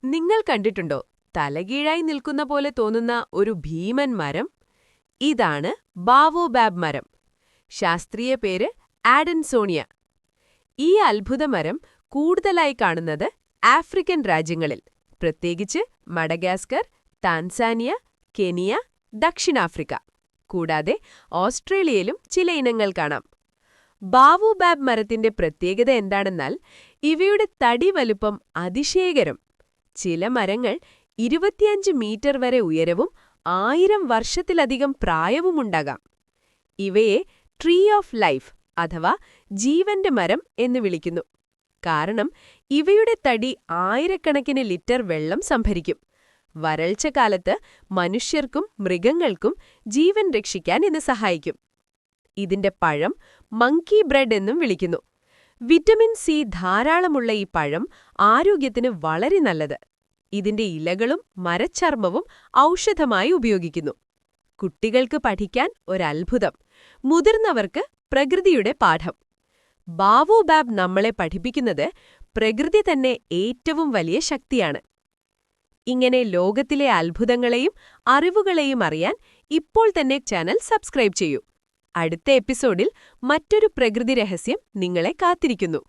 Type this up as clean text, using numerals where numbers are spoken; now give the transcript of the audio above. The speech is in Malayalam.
നിങ്ങൾ കണ്ടിട്ടുണ്ടോ തലകീഴായി നിൽക്കുന്ന പോലെ തോന്നുന്ന ഒരു ഭീമൻ മരം? ഇതാണ് ബാവോബാബ് മരം. ശാസ്ത്രീയ പേര് ആഡൻസോണിയ. ഈ അത്ഭുതമരം കൂടുതലായി കാണുന്നത് ആഫ്രിക്കൻ രാജ്യങ്ങളിൽ, പ്രത്യേകിച്ച് മഡഗാസ്കർ, താൻസാനിയ, കെനിയ, ദക്ഷിണാഫ്രിക്ക. കൂടാതെ ഓസ്ട്രേലിയയിലും ചില ഇനങ്ങൾ കാണാം. ബാവോബാബ് മരത്തിന്റെ പ്രത്യേകത എന്താണെന്നാൽ ഇവയുടെ തടി വലുപ്പം അതിശയകരം. ചില മരങ്ങൾ 25 മീറ്റർ വരെ ഉയരവും 1000 വർഷത്തിലധികം പ്രായവുമുണ്ടാകാം. ഇവയെ ട്രീ ഓഫ് ലൈഫ് അഥവാ ജീവന്റെ മരം എന്ന് വിളിക്കുന്നു. കാരണം ഇവയുടെ തടി ആയിരക്കണക്കിന് ലിറ്റർ വെള്ളം സംഭരിക്കും. വരൾച്ച കാലത്ത് മനുഷ്യർക്കും മൃഗങ്ങൾക്കും ജീവൻ രക്ഷിക്കാൻ ഇത് സഹായിക്കും. ഇതിന്റെ പഴം മങ്കി ബ്രെഡ് എന്നും വിളിക്കുന്നു. വിറ്റമിൻ സി ധാരാളമുള്ള ഈ പഴം ആരോഗ്യത്തിന് വളരെ നല്ലത്. ഇതിന്റെ ഇലകളും മരച്ചർമ്മവും ഔഷധമായി ഉപയോഗിക്കുന്നു. കുട്ടികൾക്ക് പഠിക്കാൻ ഒരത്ഭുതം, മുതിർന്നവർക്ക് പ്രകൃതിയുടെ പാഠം. ബാവോബാബ് നമ്മളെ പഠിപ്പിക്കുന്നത് പ്രകൃതി തന്നെ ഏറ്റവും വലിയ ശക്തിയാണ്. ഇങ്ങനെ ലോകത്തിലെ അത്ഭുതങ്ങളെയും അറിവുകളെയും അറിയാൻ ഇപ്പോൾ തന്നെ ചാനൽ സബ്സ്ക്രൈബ് ചെയ്യൂ. അടുത്ത എപ്പിസോഡിൽ മറ്റൊരു പ്രകൃതി രഹസ്യം നിങ്ങളെ കാത്തിരിക്കുന്നു.